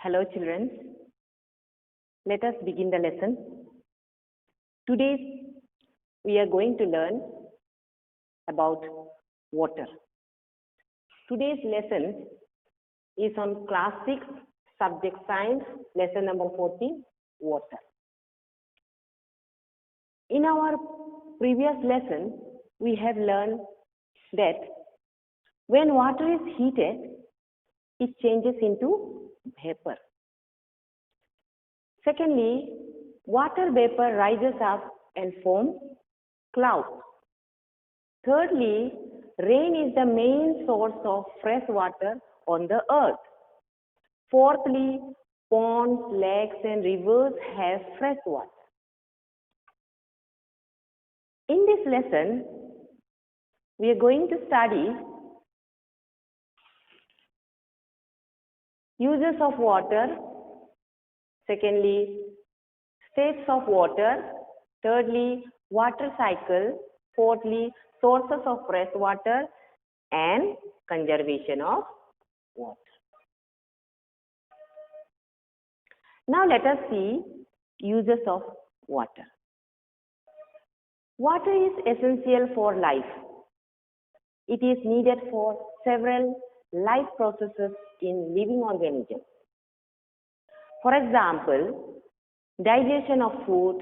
Hello children, let us begin the lesson. Today we are going to learn about water. Today's lesson is on class 6 subject science lesson number 14, water. In our previous lesson we have learned that when water is heated it changes into vapor. Secondly, water vapor rises up and forms clouds. Thirdly, rain is the main source of fresh water on the earth. Fourthly, ponds, lakes and rivers have fresh water. In this lesson, we are going to study uses of water. Secondly, states of water. Thirdly, water cycle. Fourthly, sources of fresh water and conservation of water. Now let us see uses of water. Water is essential for life. It is needed for several life processes in living organisms. For example, digestion of food,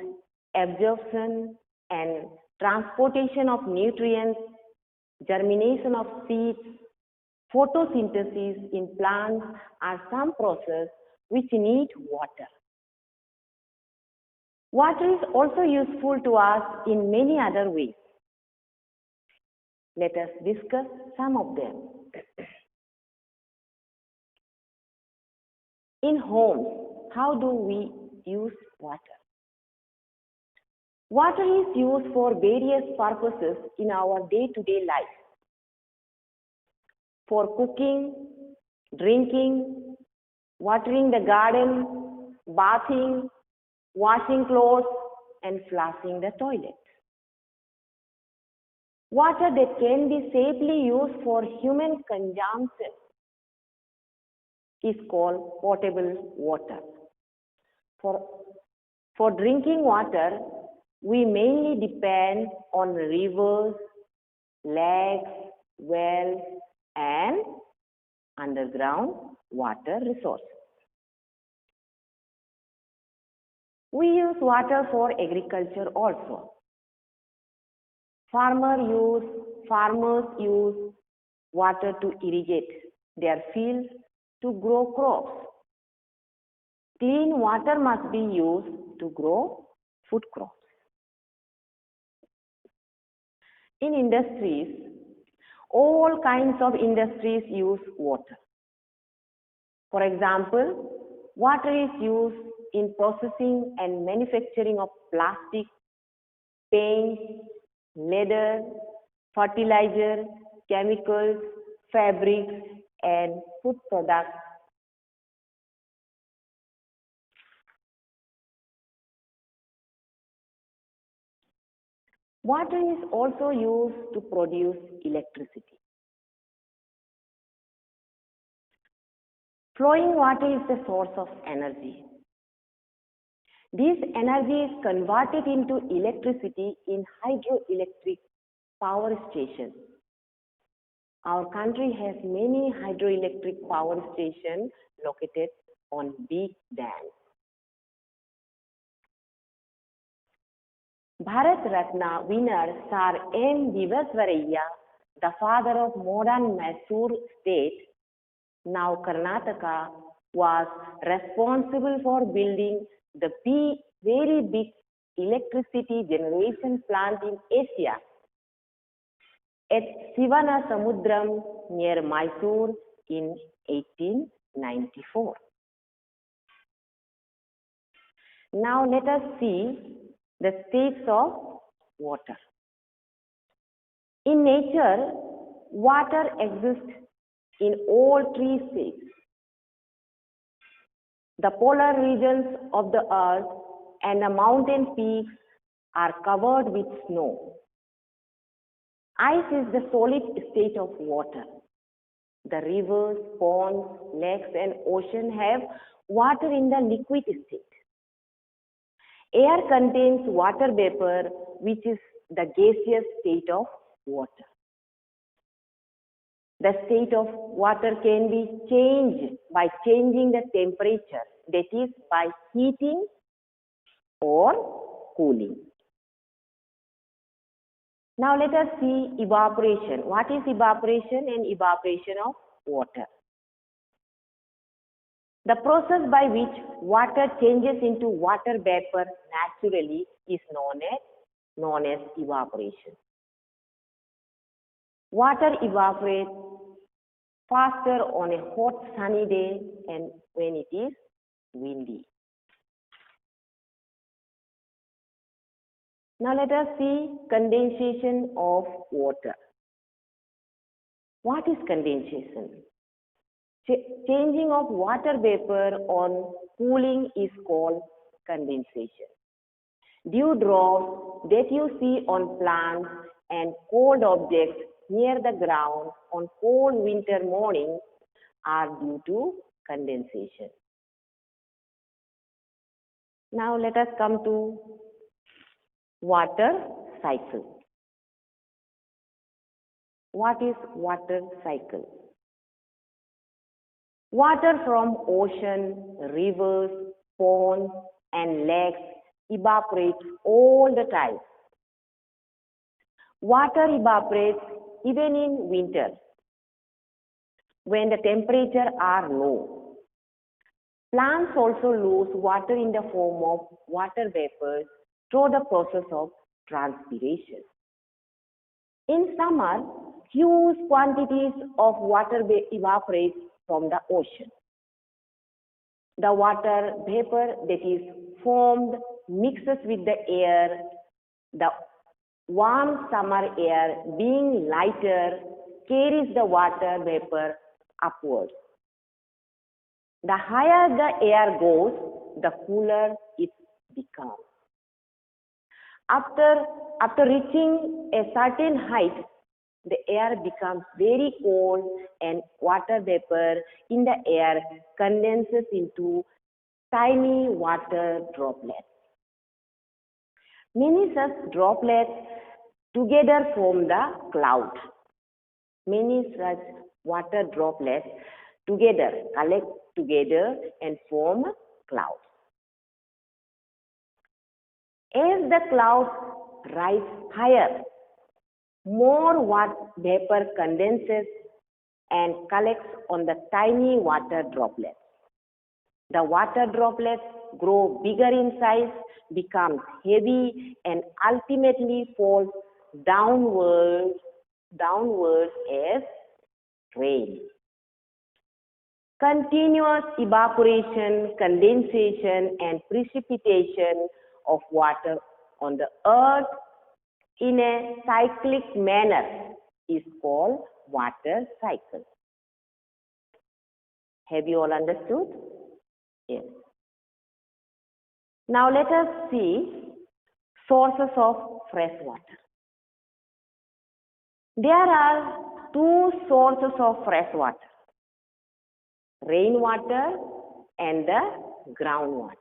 absorption and transportation of nutrients, germination of seeds, photosynthesis in plants are some processes which need water. Water is also useful to us in many other ways. Let us discuss some of them. In homes, how do we use water? Water is used for various purposes in our day-to-day life. For cooking, drinking, watering the garden, bathing, washing clothes, and flushing the toilet. Water that can be safely used for human consumption is called potable water. For drinking water, we mainly depend on rivers, lakes, wells, and underground water resources. We use water for agriculture also. Farmers use water to irrigate their fields to grow crops. Clean water must be used to grow food crops. In industries, all kinds of industries use water. For example, water is used in processing and manufacturing of plastic, paint, leather, fertilizer, chemicals, fabrics, and food products. Water is also used to produce electricity. Flowing water is the source of energy. This energy is converted into electricity in hydroelectric power stations. Our country has many hydroelectric power stations located on big dams. Bharat Ratna winner Sir M. Visvesvaraya, the father of modern Mysore state, now Karnataka, was responsible for building the very big electricity generation plant in Asia at Sivana Samudram near Mysore in 1894. Now let us see the states of water. In nature, water exists in all three states. The polar regions of the earth and the mountain peaks are covered with snow. Ice is the solid state of water. The rivers, ponds, lakes and ocean have water in the liquid state. Air contains water vapor, which is the gaseous state of water. The state of water can be changed by changing the temperature, that is by heating or cooling. Now let us see evaporation. What is evaporation and evaporation of water? The process by which water changes into water vapor naturally is known as evaporation. Water evaporates faster on a hot sunny day and when it is windy. Now let us see condensation of water. What is condensation? Changing of water vapor on cooling is called condensation. Dew drops that you see on plants and cold objects near the ground on cold winter mornings are due to condensation. Now let us come to water cycle. What is water cycle? Water from ocean, rivers, ponds and lakes evaporates all the time. Water evaporates even in winter when the temperatures are low. Plants also lose water in the form of water vapors through the process of transpiration. In summer, huge quantities of water evaporates from the ocean. The water vapor that is formed mixes with the air. The warm summer air, being lighter, carries the water vapor upwards. The higher the air goes, the cooler it becomes. After reaching a certain height, the air becomes very cold and water vapor in the air condenses into tiny water droplets. Many such droplets together form the cloud. Many such water droplets together collect together and form clouds. As the clouds rise higher, more water vapor condenses and collects on the tiny water droplets. The water droplets grow bigger in size, become heavy, and ultimately fall downwards as rain. Continuous evaporation, condensation, and precipitation of water on the earth in a cyclic manner is called water cycle. Have you all understood? Yes. Now let us see sources of fresh water. There are two sources of fresh water: rainwater and the groundwater.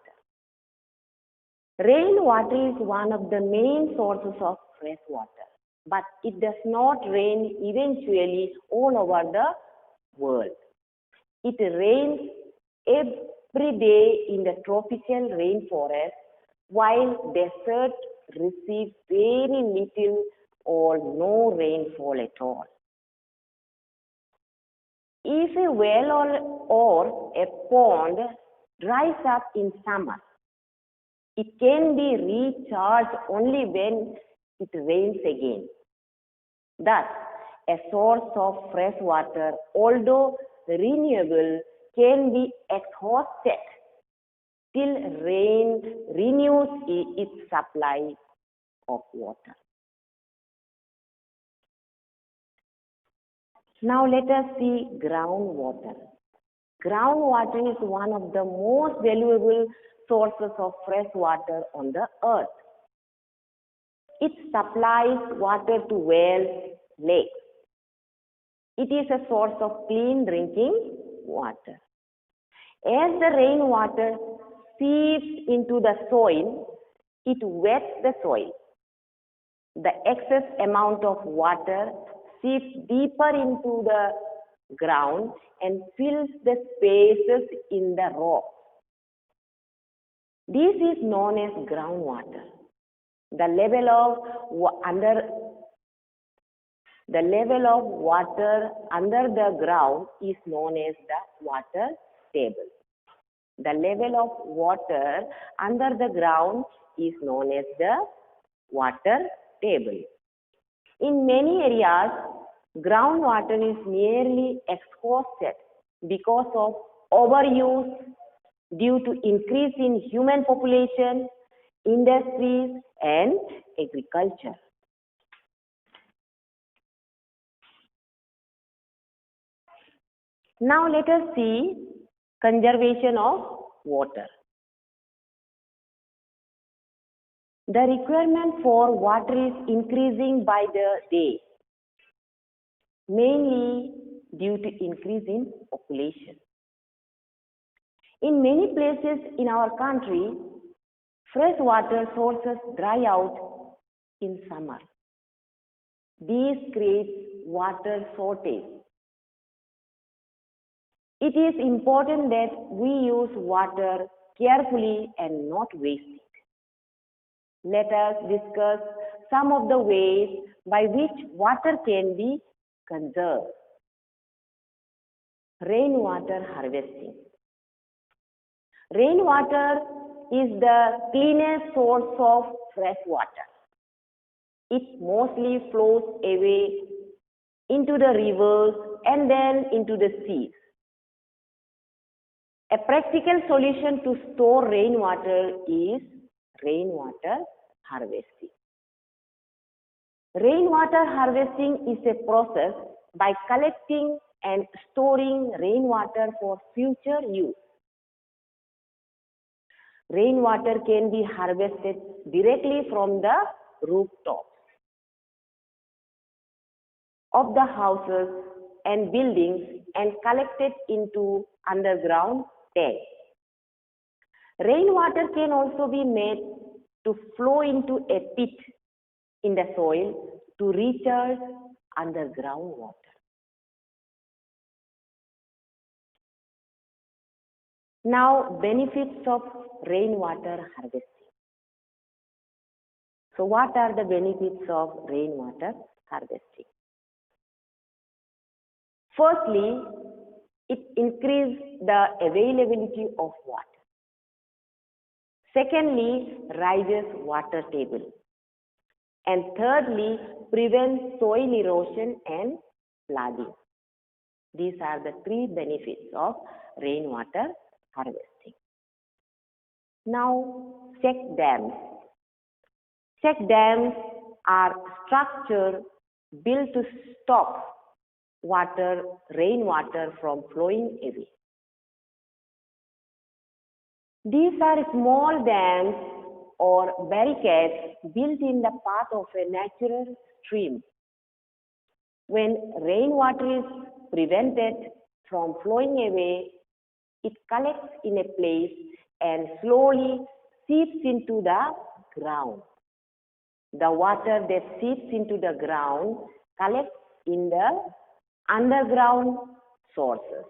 Rainwater is one of the main sources of fresh water, but it does not rain eventually all over the world. It rains every day in the tropical rainforest, while deserts receive very little or no rainfall at all. If a well or a pond dries up in summer, it can be recharged only when it rains again. Thus, a source of fresh water, although renewable, can be exhausted till rain renews its supply of water. Now let us see groundwater. Groundwater is one of the most valuable sources of fresh water on the earth. It supplies water to wells, lakes. It is a source of clean drinking water. As the rainwater seeps into the soil, it wets the soil. The excess amount of water seeps deeper into the ground and fills the spaces in the rock. This is known as groundwater. The level of water under the ground is known as the water table. The level of water under the ground is known as the water table. In many areas, groundwater is nearly exhausted because of overuse due to increase in human population, industries, and agriculture. Now let us see conservation of water. The requirement for water is increasing by the day, mainly due to increase in population. In many places in our country, fresh water sources dry out in summer. This creates water shortage. It is important that we use water carefully and not waste it. Let us discuss some of the ways by which water can be conserved. Rainwater harvesting. Rainwater is the cleanest source of fresh water. It mostly flows away into the rivers and then into the seas. A practical solution to store rainwater is rainwater harvesting. Rainwater harvesting is a process by collecting and storing rainwater for future use. Rainwater can be harvested directly from the rooftops of the houses and buildings and collected into underground tanks. Rainwater can also be made to flow into a pit in the soil to recharge underground water. Now, benefits of rainwater harvesting. So, what are the benefits of rainwater harvesting? Firstly, it increases the availability of water. Secondly, rises water table. And thirdly, prevents soil erosion and flooding. These are the three benefits of rainwater harvesting. Now, check dams. Check dams are structures built to stop rainwater from flowing away. These are small dams or barricades built in the path of a natural stream. When rainwater is prevented from flowing away, it collects in a place and slowly seeps into the ground. The water that seeps into the ground collects in the underground sources.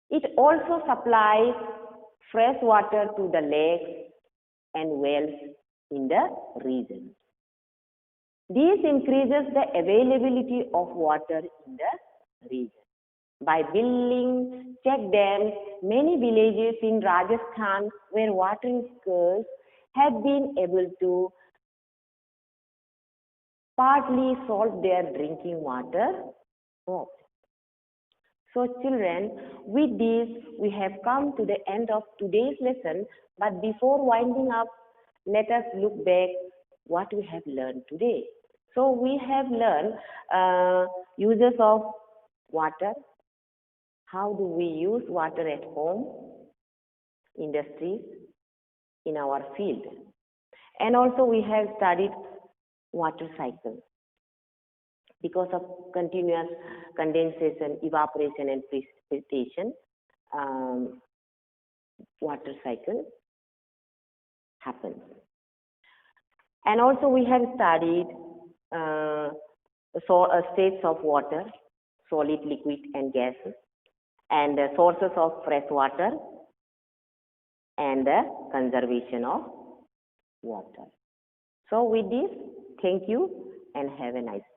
It also supplies fresh water to the lakes and wells in the region. This increases the availability of water in the region. By building check dams, many villages in Rajasthan where water is scarce have been able to partly solve their drinking water problem. So children, with this we have come to the end of today's lesson, but before winding up, let us look back what we have learned today. So we have learned uses of water, how do we use water at home, industries, in our field. And also we have studied water cycle. Because of continuous condensation, evaporation and precipitation, water cycle happens. And also we have studied states of water, solid, liquid, and gases, and sources of fresh water, and the conservation of water. So with this, thank you and have a nice day.